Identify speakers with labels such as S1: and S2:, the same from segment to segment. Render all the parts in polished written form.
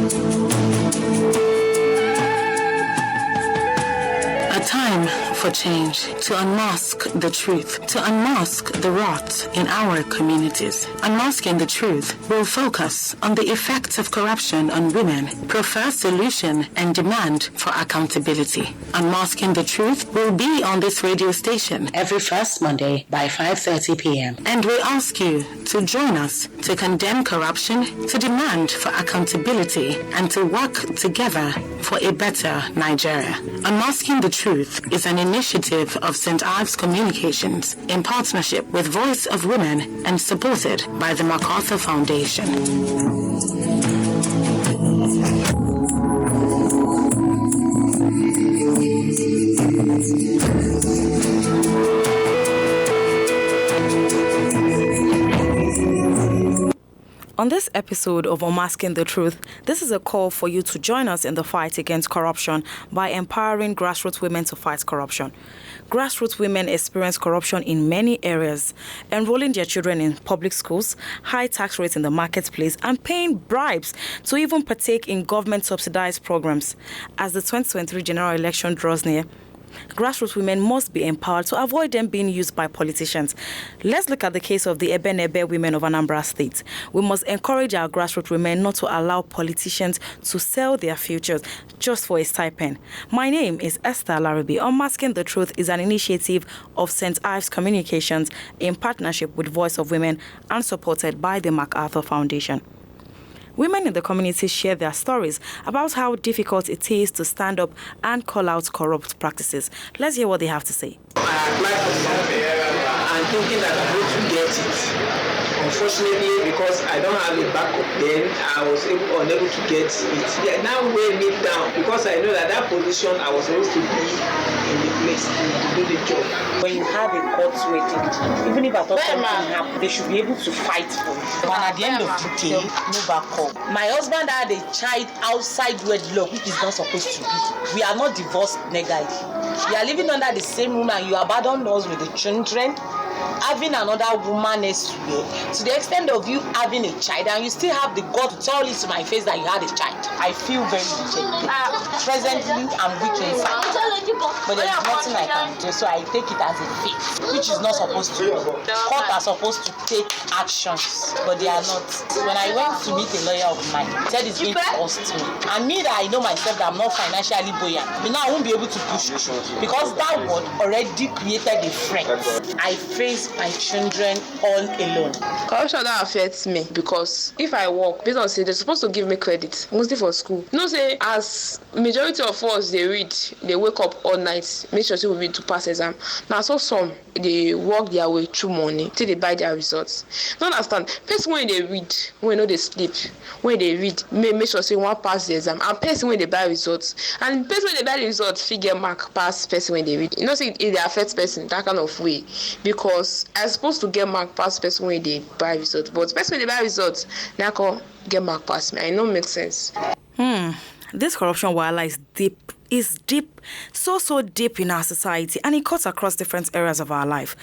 S1: A time for change, to unmask the truth, to unmask the rot in our communities. Unmasking the truth will focus on the effects of corruption on women, prefer solution and demand for accountability. Unmasking the truth will be on this radio station every first Monday by 5:30 p.m. And we ask you to join us to condemn corruption, to demand for accountability, and to work together for a better Nigeria. Unmasking the Truth is an initiative of St. Ives Communications in partnership with Voice of Women and supported by the MacArthur Foundation.
S2: On this episode of Unmasking the Truth, this is a call for you to join us in the fight against corruption by empowering grassroots women to fight corruption. Grassroots women experience corruption in many areas, enrolling their children in public schools, high tax rates in the marketplace, and paying bribes to even partake in government-subsidized programs. As the 2023 general election draws near, grassroots women must be empowered to avoid them being used by politicians. Let's look at the case of the Ebenebe women of Anambra State. We must encourage our grassroots women not to allow politicians to sell their futures just for a stipend. My name is Esther Larabi. Unmasking the Truth is an initiative of St. Ives Communications in partnership with Voice of Women and supported by the MacArthur Foundation. Women in the community share their stories about how difficult it is to stand up and call out corrupt practices. Let's hear what they have to say.
S3: I applied for something and thinking that I'm going to get it. Unfortunately, because I don't have a backup, then I was unable to get it. They now weigh me down because I know that position I was supposed to be in the place to do the job.
S4: When you have a court verdict, even if I thought something happened, they should be able to fight for it. And at the end of the day, no backup. My husband had a child outside wedlock, which is not supposed to be. We are not divorced legally. We are living under the same room and you abandon us with the children, having another woman elsewhere, to the extent of you having a child and you still have the God to tell it to my face that you had a child. I feel very rejected. Presently, I'm weak inside, but there is nothing I can do, so I take it as a fate, which is not supposed to be. Court are supposed to take actions, but they are not. When I went to meet a lawyer of mine, he said it's going to cost me. And me that I know myself that I'm not financially buoyant, I won't be able to push through because that word already created a friend. I face my children all alone.
S5: Corruption don't affect me because if I work, based on say they're supposed to give me credit, mostly for school. Say as majority of us they read, they wake up all night, make sure they will read to pass exam. Now so some they work their way through money till they buy their results. Don't understand. Person when they read, when they sleep, when they read, make sure they want pass the exam. And person when they buy results, and person when they buy the results, figure mark pass person when they read. Say it they affect person that kind of way because I'm supposed to get mark pass person when they buy results, but person when they buy results, now can get mark pass me. I know makes sense.
S2: This corruption wahala is deep, so deep in our society, and it cuts across different areas of our life.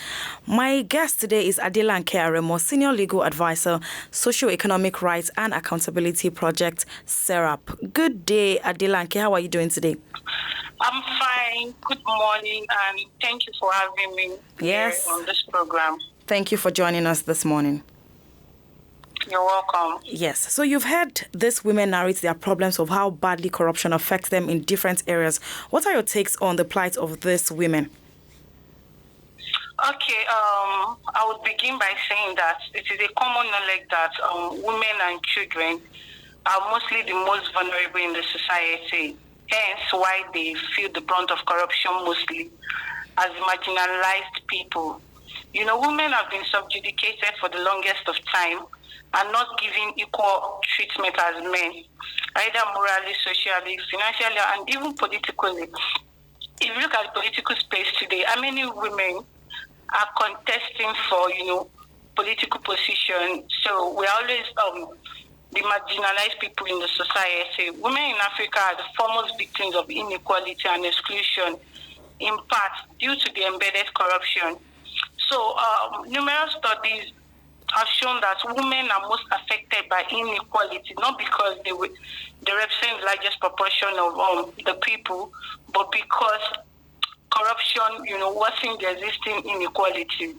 S2: My guest today is Adelanke Aremo, Senior Legal Advisor, Socio-Economic Rights and Accountability Project, SERAP. Good day, Adelanke. How are you doing today?
S6: I'm fine. Good morning, and thank you for having me here on this program.
S2: Thank you for joining us this morning.
S6: You're welcome.
S2: Yes. So you've heard these women narrate their problems of how badly corruption affects them in different areas. What are your takes on the plight of these women?
S6: Okay. I would begin by saying that it is a common knowledge that women and children are mostly the most vulnerable in the society. Hence why they feel the brunt of corruption mostly as marginalized people. Women have been subjugated for the longest of time and not given equal treatment as men, either morally, socially, financially, and even politically. If you look at the political space today, how many women are contesting for, political position? So we're always the marginalized people in the society. Women in Africa are the foremost victims of inequality and exclusion, in part due to the embedded corruption. So numerous studies have shown that women are most affected by inequality, not because they represent the largest proportion of the people, but because corruption, worsens the existing inequalities.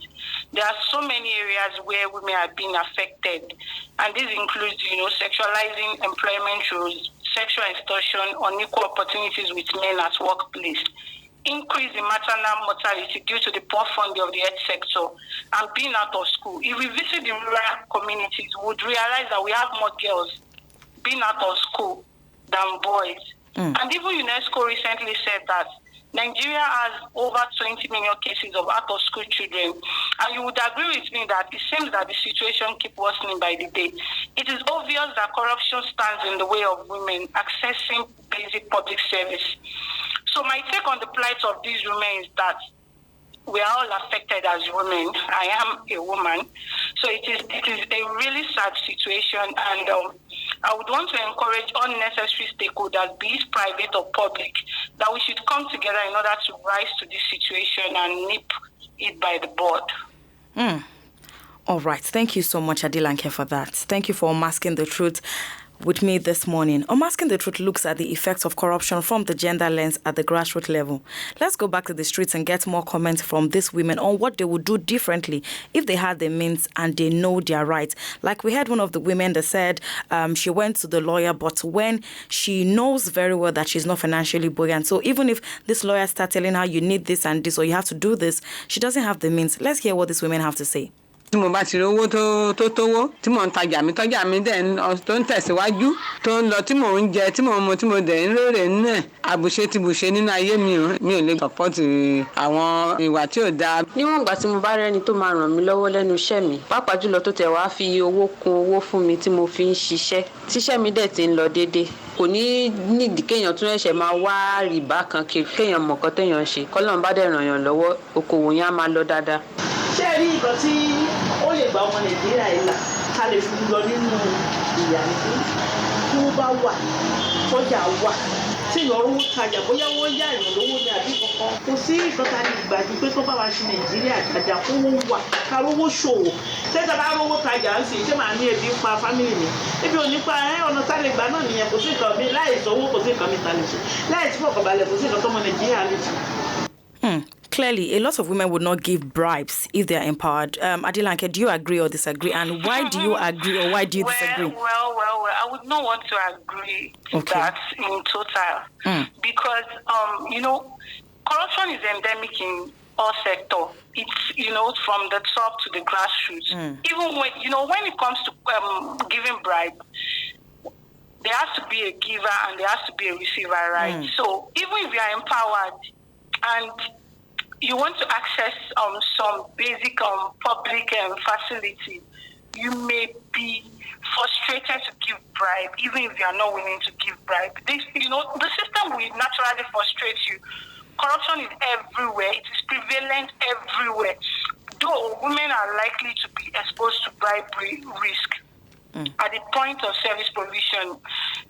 S6: There are so many areas where women are being affected, and this includes, sexualizing employment roles, sexual extortion, unequal opportunities with men at workplace, increase in maternal mortality due to the poor funding of the health sector, and being out of school. If we visit the rural communities, we would realize that we have more girls being out of school than boys. And even UNESCO recently said that Nigeria has over 20 million cases of out-of-school children. And you would agree with me that it seems that the situation keeps worsening by the day. It is obvious that corruption stands in the way of women accessing basic public service. So my take on the plight of these women is that we are all affected as women. I am a woman. So it is a really sad situation, and I would want to encourage unnecessary stakeholders, be it private or public, that we should come together in order to rise to this situation and nip it by the bud.
S2: All right. Thank you so much, Adilanke, for that. Thank you for masking the truth with me this morning. Unmasking the Truth looks at the effects of corruption from the gender lens at the grassroots level. Let's go back to the streets and get more comments from these women on what they would do differently if they had the means and they know their rights. Like we had one of the women that said she went to the lawyer, but when she knows very well that she's not financially buoyant, so even if this lawyer starts telling her you need this and this or you have to do this, she doesn't have the means. Let's hear what these women have to say.
S7: tí mo bá ti rówó tó tówó tí mò ń tọ́jà mi dẹ̀ tó ń tẹ̀síwájú tó ń lọ tí mò ń jẹ tí mò ń mu tí mo dẹ̀ ń rèrè nínú ẹ̀ àbùṣe ti bùṣe nínú ayé mi ò lè sọ́pọ́tì àwọn ìwà tí ò dáa.
S8: níwọ̀n ìgbà tí mo bá rẹ́ni tó máa ràn mí lọ́wọ́ lẹ́nu iṣẹ́ mi pàápàá jùlọ tó tẹ̀ wá fi owó kún owó fún mi tí mo fi ń ṣiṣẹ́ tíṣẹ́ mi dẹ̀ ti ń lọ déédéé kò ní nídìí kéèyàn tún ẹ̀ṣẹ̀ máa wá rìbá kan kiri kéèyàn mọ̀ nǹkan téèyàn ń ṣe kọ́lọ́run bá dẹ̀ ràn yàn lọ́wọ́ okòwò yẹn á máa lọ dáadáa.
S4: ṣé ẹ rí nǹkan tí ó lè gba ọmọ nàìjíríà yìí là ká lè fi lọ nínú ìyà nìkan tí wọ́n bá wà tọ́jà wà tí ìyọ̀rọ̀ tajà bóyá wọ́n yá ìrànlọ́wọ́ ní àbí kankan kò sí nǹkan tá a lè gbàjú pé tó bá wa ṣe nàìjíríà dáadáa kó wọ́n wà ká rówó ṣòwò tẹ́tà bá rówó tajà ń sìn ṣé màá ní ebi ń pa fámìlì mi ebi ò ní pa ọ̀nà tá a lè gbà náà nìyẹn kò sí nǹkan mi láì sọ́wọ́ kò sí nǹkan mi ta lè ṣe láì tí fọkànbalẹ̀ kò sí nǹkan tọ́mọ nàìjíríà lè ṣe.
S2: Clearly, a lot of women would not give bribes if they are empowered. Adilanke, do you agree or disagree? And why do you agree or why do you disagree?
S6: Well, I would not want to agree to that in total. Because, corruption is endemic in all sectors. It's, from the top to the grassroots. Even when it comes to giving bribe, there has to be a giver and there has to be a receiver, right? So even if you are empowered and you want to access some basic public facility, you may be frustrated to give bribe, even if you are not willing to give bribe. The system will naturally frustrate you. Corruption is everywhere. It is prevalent everywhere. Though women are likely to be exposed to bribery risk at the point of service provision,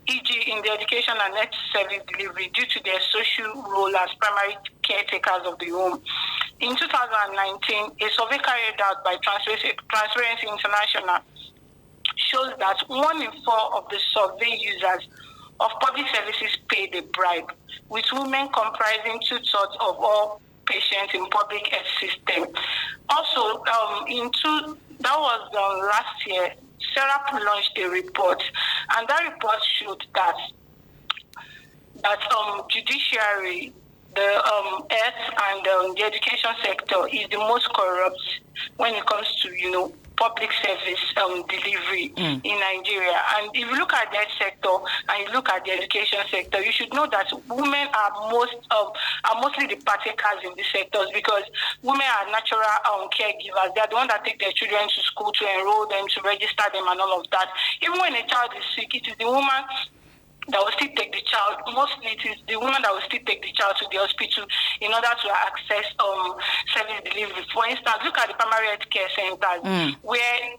S6: e.g. in the education and health service delivery due to their social role as primary caretakers of the home. In 2019, a survey carried out by Transparency International shows that 1 in 4 of the survey users of public services paid a bribe, with women comprising 2/3 of all patients in public health system. Also, that was last year, SERAP launched a report, and that report showed that judiciary, the health and the education sector is the most corrupt when it comes to public service delivery in Nigeria. And if you look at the health sector and you look at the education sector, you should know that women are mostly the partakers in these sectors, because women are natural caregivers. They are the ones that take their children to school, to enroll them, to register them, and all of that. Even when a child is sick, it is the woman that will still take the child. Mostly it is the woman that will still take the child to the hospital in order to access service delivery. For instance, look at the primary health care centers where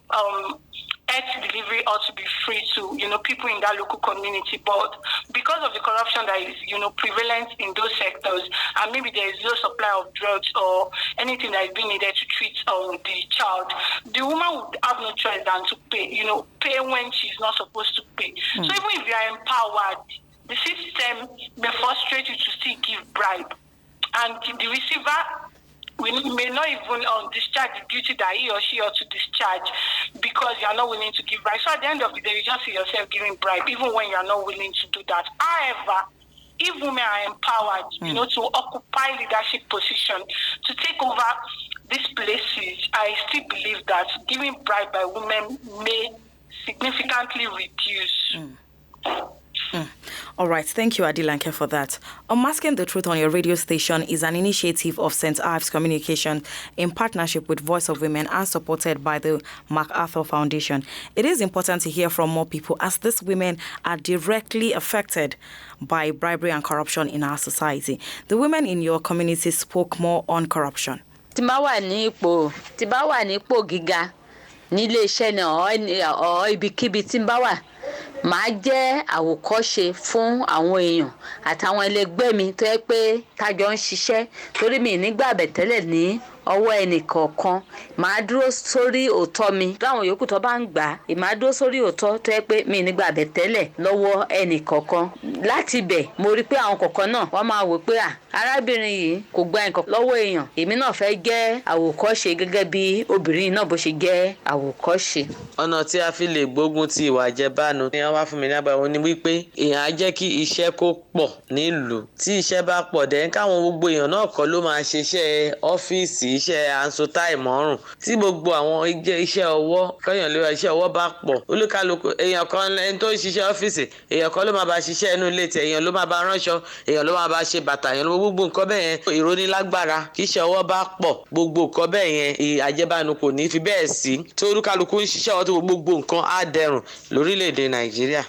S6: health delivery ought to be free to, people in that local community. But because of the corruption that is, prevalent in those sectors, and maybe there is no supply of drugs or anything that is being needed to treat the child, the woman would have no choice than to pay, pay when she's not supposed to pay. So even if you are empowered, the system may frustrate you to still give bribe. And the receiver may not even discharge the duty that he or she ought to discharge because you are not willing to give bribe. So at the end of the day, you just see yourself giving bribe, even when you are not willing to do that. However, if women are empowered, to occupy leadership position, to take over these places, I still believe that giving bribe by women may significantly reduce.
S2: All right, thank you, Adilanke, for that. Unmasking the Truth on your radio station is an initiative of St. Ives Communication in partnership with Voice of Women and supported by the MacArthur Foundation. It is important to hear from more people as these women are directly affected by bribery and corruption in our society. The women in your community spoke more on corruption.
S8: Tí bá wà ní ipò gíga nílé iṣẹ́ náà ibikíbi tí bá wà màá jẹ́ àwòkọ́ṣe fún àwọn èèyàn àtàwọn ẹlẹgbẹ́ mi tó yẹ pé tájọ ń ṣiṣẹ́ torí mi nígbà bẹ̀tẹ́lẹ̀ ní ọwọ́ ẹnì kọ̀ọ̀kan màá dúró sórí òótọ́ mi táwọn yòókù tó bá ń gbà màá dúró sórí òótọ́ tó yẹ pé mi nígbà bẹ̀tẹ́lẹ̀ lọ́wọ́ ẹnì kọ̀ọ̀kan láti bẹ̀ mo rí pé àwọn kọ̀ọ̀kan náà wọ́n máa wò pé arábìnrin yìí kò gba nǹkan lọ́wọ́ èèyàn èmi náà fẹ́ jẹ́ àwòkọ́ṣe gẹ́gẹ́ bí obìnrin náà bó ṣe jẹ́ àwòkọ́ṣe.
S9: ọ̀nà tí a fi lè gbógun ti ìwà àjẹbánu ni wọ́n wá fún mi lábàá wọn ni wípé èèyàn á jẹ́ kí iṣẹ́ kó pọ̀ nílùú tí iṣẹ́ bá pọ̀ dẹ̀ káwọn gbogbo èèyàn náà kọ́ ló máa ṣiṣẹ́ ọ́fíìsì iṣẹ́ ansotai mọ́rùn tí gbogbo àwọn iṣẹ́ ọwọ́ kọ́yàn lè iṣẹ́ ọwọ́ bá pọ̀ olúkálùkù èèyàn kan ẹni tó ń ṣiṣẹ́ ọ́fíìsì èèyàn kan ló máa bá ṣiṣẹ́ inú ilé tí èèyàn ló máa bá ránṣọ èèyàn ló máa bá ṣe bàtà èèyàn ló gbogbo nǹkan bẹ́ẹ̀ yẹn ìrónílágbára kí iṣẹ́ ọwọ́ bá pọ̀ gbogbo nǹkan bẹ́ẹ̀ yẹn àjẹbánu kò ní fi bẹ́ẹ̀ sí tí olúkálùkù ń ṣiṣẹ́ ọwọ́ tó gbogbo nǹkan á dẹrùn lórílẹ̀‐èdè Nàìjíríà.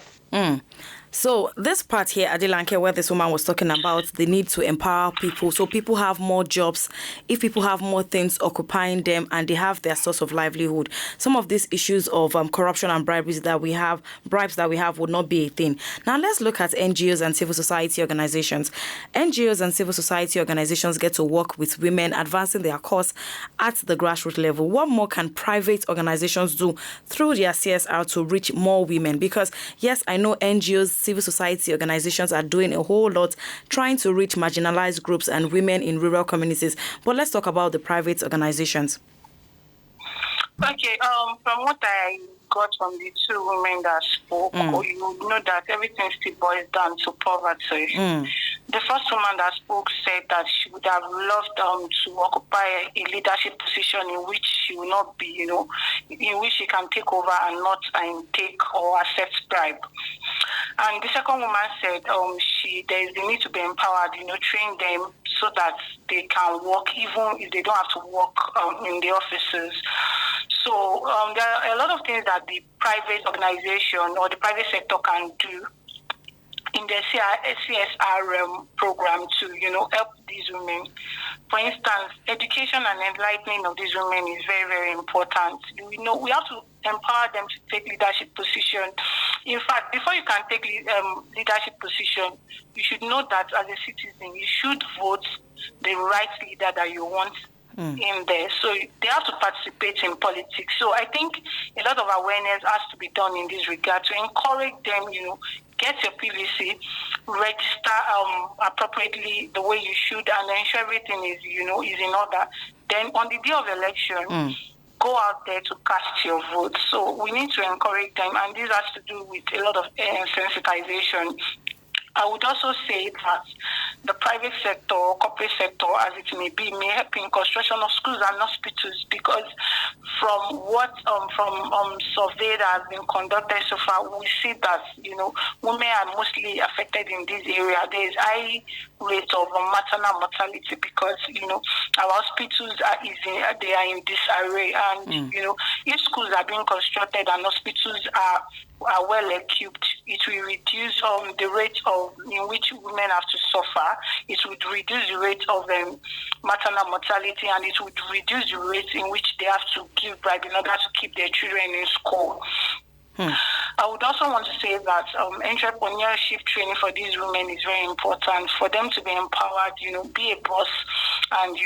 S2: So this part here, Adilanke, where this woman was talking about the need to empower people, so people have more jobs, if people have more things occupying them and they have their source of livelihood, some of these issues of corruption and bribes that we have would not be a thing. Now let's look at NGOs and civil society organizations. NGOs and civil society organizations get to work with women, advancing their cause at the grassroots level. What more can private organizations do through their CSR to reach more women? Because yes, I know NGOs, civil society organizations are doing a whole lot trying to reach marginalized groups and women in rural communities. But let's talk about the private organizations.
S6: Okay, from what I got from the two women that spoke, you know that everything still boils down to poverty. The first woman that spoke said that she would have loved to occupy a leadership position in which she will not be, in which she can take over and not take or accept bribe. And the second woman said there is the need to be empowered, train them so that they can work even if they don't have to work in the offices. So there are a lot of things that the private organization or the private sector can do in the CSR program to, help these women. For instance, education and enlightening of these women is very, very important. We have to empower them to take leadership position. In fact, before you can take leadership position, you should know that as a citizen, you should vote the right leader that you want in there. So they have to participate in politics. So I think a lot of awareness has to be done in this regard to encourage them, get your PVC, register appropriately the way you should, and ensure everything is, is in order. Then on the day of election, go out there to cast your vote. So we need to encourage them, and this has to do with a lot of sensitization. I would also say that the private sector or corporate sector, as it may be, may help in construction of schools and hospitals, because from what survey that has been conducted so far, we see that women are mostly affected in this area. There is high rate of maternal mortality because our hospitals are in disarray, and if schools are being constructed and hospitals are well equipped, it will reduce the rate of in which women have to suffer. It would reduce the rate of maternal mortality, and it would reduce the rate in which they have to give bribe in order to keep their children in school. I would also want to say that entrepreneurship training for these women is very important for them to be empowered, be a boss, and,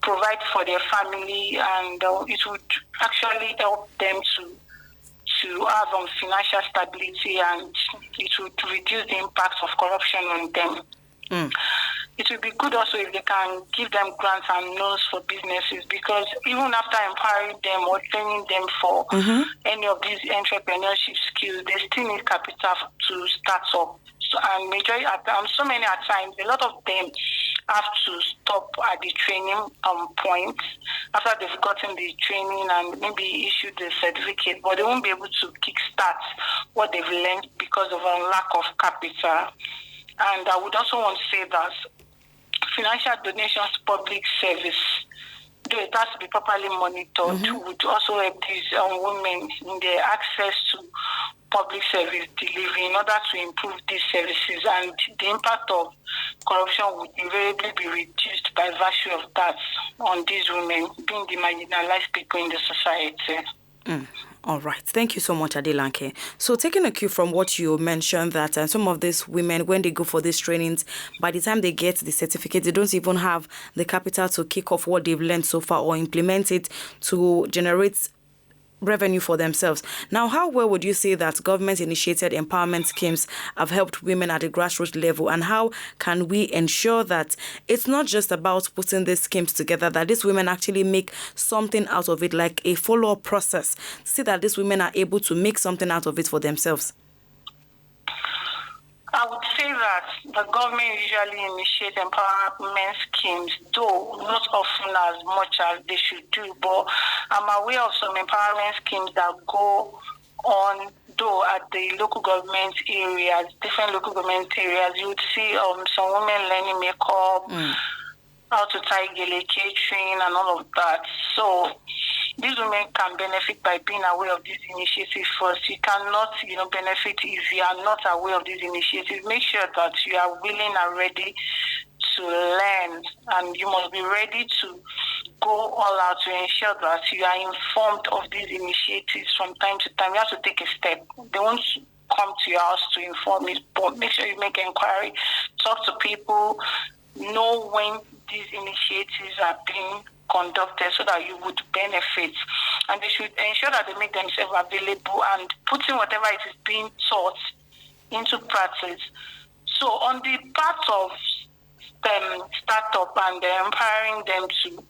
S6: provide for their family, and it would actually help them to have financial stability, and it would reduce the impact of corruption on them. It would be good also if they can give them grants and loans for businesses, because even after empowering them or training them for any of these entrepreneurship skills, they still need capital to start up. So many times, a lot of them have to stop at the training point after they've gotten the training and maybe issued the certificate, but they won't be able to kickstart what they've learned because of a lack of capital. And I would also want to say that financial donations to public service, though it has to be properly monitored, would also help these women in their access to public service delivery in order to improve these services, and the impact of corruption would invariably be reduced by virtue of that on these women being the marginalized people in the society.
S2: All right. Thank you so much, Adelanke. So taking a cue from what you mentioned, that some of these women, when they go for these trainings, by the time they get the certificate, they don't even have the capital to kick off what they've learned so far or implement it to generate revenue for themselves. Now, how well would you say that government-initiated empowerment schemes have helped women at the grassroots level, and how can we ensure that it's not just about putting these schemes together, that these women actually make something out of it, like a follow-up process, see that these women are able to make something out of it for themselves?
S6: I would say that the government usually initiates empowerment schemes, though not often as much as they should do. But I'm aware of some empowerment schemes that go on, though, at the local government areas, different local government areas. You would see some women learning makeup, how to tie gele, catering, and all of that. So these women can benefit by being aware of these initiatives first. You cannot, benefit if you are not aware of these initiatives. Make sure that you are willing and ready to learn, and you must be ready to go all out to ensure that you are informed of these initiatives from time to time. You have to take a step. They won't come to your house to inform you, but make sure you make inquiry, talk to people, know when these initiatives are being conducted so that you would benefit. And they should ensure that they make themselves available and putting whatever it is being taught into practice. So on the part of startup and empowering them to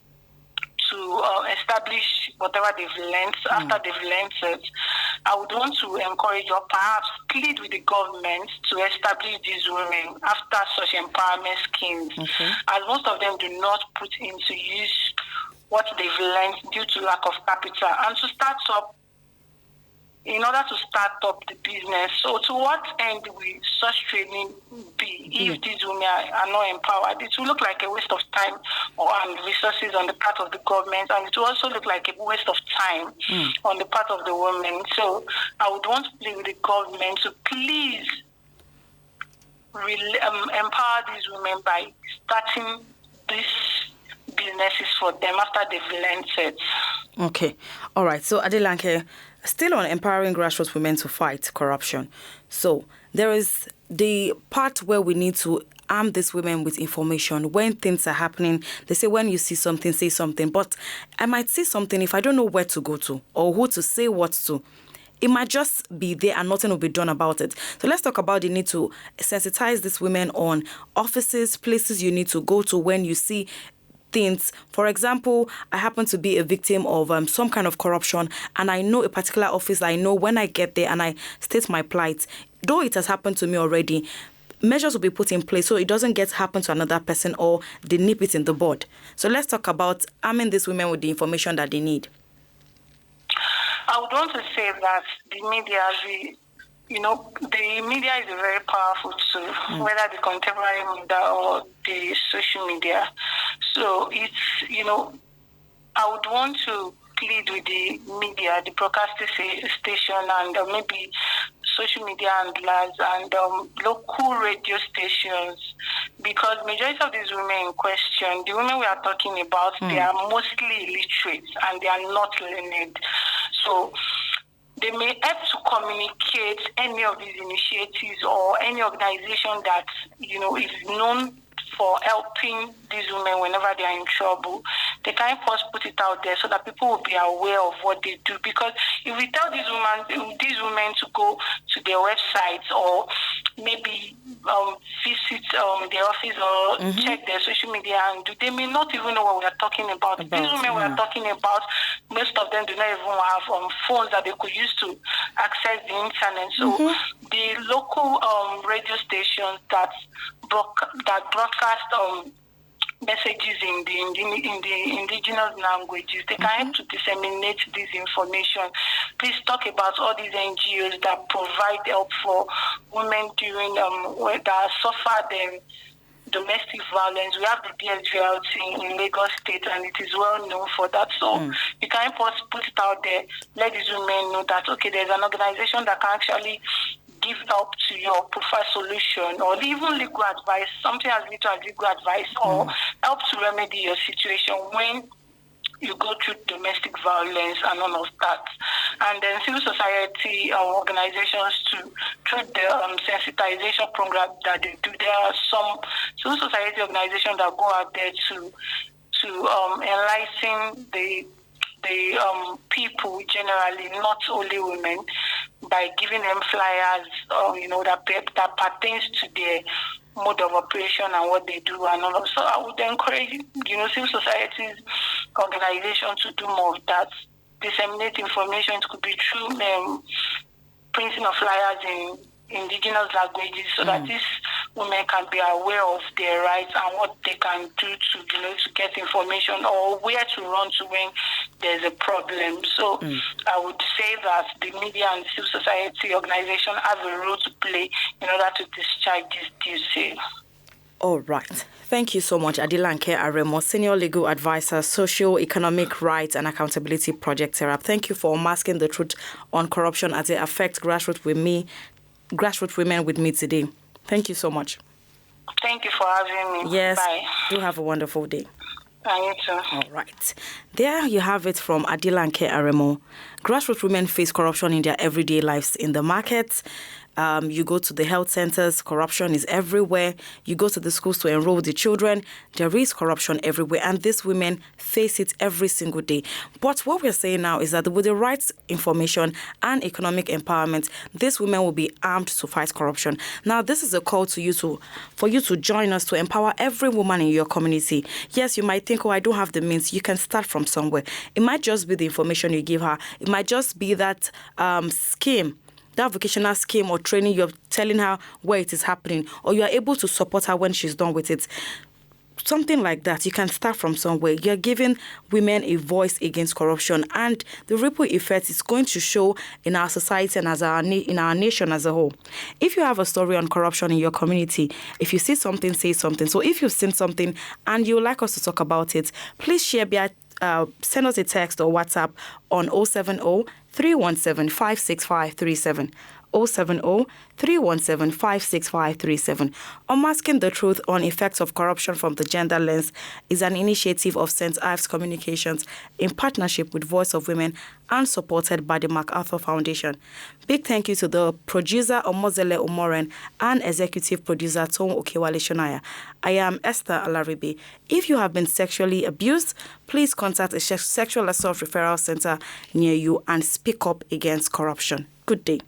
S6: establish whatever they've learned, after they've learned it, I would want to encourage or perhaps plead with the government to establish these women after such empowerment schemes, as most of them do not put into use what they've learned due to lack of capital, and to start up in order to start up the business. So to what end will such training be if these women are not empowered? It will look like a waste of time and resources on the part of the government, and it will also look like a waste of time on the part of the women. So I would want to plead with the government to please empower these women by starting these businesses for them after they've learned it.
S2: Okay. All right. So Adelanke, still on empowering grassroots women to fight corruption. So there is the part where we need to arm these women with information when things are happening. They say when you see something, say something. But I might see something if I don't know where to go to or who to say what to. It might just be there and nothing will be done about it. So let's talk about the need to sensitize these women on offices, places you need to go to when you see things. For example, I happen to be a victim of some kind of corruption, and I know a particular office. I know when I get there and I state my plight, though it has happened to me already, measures will be put in place so it doesn't get happen to another person or they nip it in the bud. So let's talk about arming these women with the information that they need.
S6: I would want to say that the media, the media is a very powerful tool, whether the contemporary media or the social media. So it's, I would want to plead with the media, the broadcasting station, and maybe social media handlers and local radio stations, because majority of these women in question, the women we are talking about, they are mostly illiterate and they are not learned. So they may help to communicate any of these initiatives or any organization that, is known for helping these women whenever they are in trouble. They can first put it out there so that people will be aware of what they do. Because if we tell these women to go to their websites or maybe visit their office or check their social media, and they may not even know what we are talking about. These women we are talking about, most of them do not even have phones that they could use to access the internet. So the local radio stations that broadcast messages in the indigenous languages, they can help to disseminate this information. Please talk about all these NGOs that provide help for women during that suffer domestic violence. We have the DSVLT in Lagos State, and it is well known for that. So you can help us put it out there, let these women know that, okay, there's an organization that can actually give help to your profile solution, or even legal advice, something as little as legal advice, or help to remedy your situation when you go through domestic violence and all of that. And then civil society organizations through the sensitization program that they do. There are some civil society organizations that go out there to enlighten the people generally, not only women, by giving them flyers, that pertains to their mode of operation and what they do and all. So I would encourage, civil societies organizations to do more of that, disseminate information. It could be through printing of flyers in indigenous languages, so that these women can be aware of their rights and what they can do to get information, or where to run to when there's a problem. So I would say that the media and civil society organization have a role to play in order to discharge this duty.
S2: All right. Thank you so much, Adilanke Aremo, Senior Legal Advisor, Socio-Economic Rights and Accountability Project Serap. Thank you for masking the truth on corruption as it affects grassroots women with me today. Thank you so much.
S6: Thank you for having me.
S2: Yes.
S6: Bye.
S2: Do have a wonderful day.
S6: And you too.
S2: All right. There you have it from Adilanke Aremo. Grassroots women face corruption in their everyday lives in the markets. You go to the health centers, corruption is everywhere. You go to the schools to enroll the children, there is corruption everywhere. And these women face it every single day. But what we're saying now is that with the right information and economic empowerment, these women will be armed to fight corruption. Now, this is a call to you for you to join us to empower every woman in your community. Yes, you might think, I don't have the means. You can start from somewhere. It might just be the information you give her. It might just be that scheme, that vocational scheme or training, you're telling her where it is happening, or you are able to support her when she's done with it. Something like that. You can start from somewhere. You're giving women a voice against corruption, and the ripple effect is going to show in our society and in our nation as a whole. If you have a story on corruption in your community, if you see something, say something. So if you've seen something and you would like us to talk about it, please share send us a text or WhatsApp on 070-317-56537. 070-317-56537. Unmasking the Truth on Effects of Corruption from the Gender Lens is an initiative of St. Ives Communications in partnership with Voice of Women and supported by the MacArthur Foundation. Big thank you to the producer Omozele Omoren and executive producer Tom Okewale Shonaya. I am Esther Alaribe. If you have been sexually abused, please contact a sexual assault referral center near you and speak up against corruption. Good day.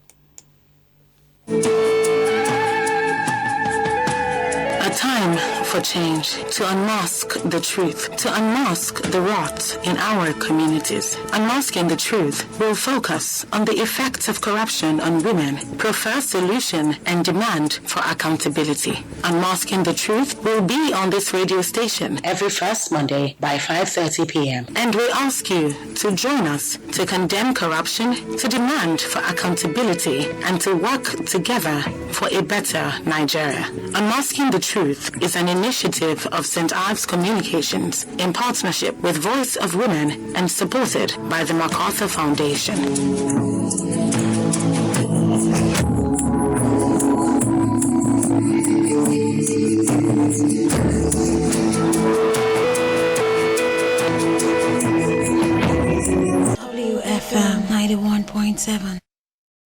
S1: A time for change, to unmask the truth, to unmask the rot in our communities. Unmasking the Truth will focus on the effects of corruption on women, prefer solution and demand for accountability. Unmasking the Truth will be on this radio station
S10: every first Monday by 5:30 p.m.
S1: And we ask you to join us to condemn corruption, to demand for accountability, and to work together for a better Nigeria. Unmasking the Truth is an initiative of St. Ives Communications in partnership with Voice of Women and supported by the MacArthur Foundation.
S11: 101.7.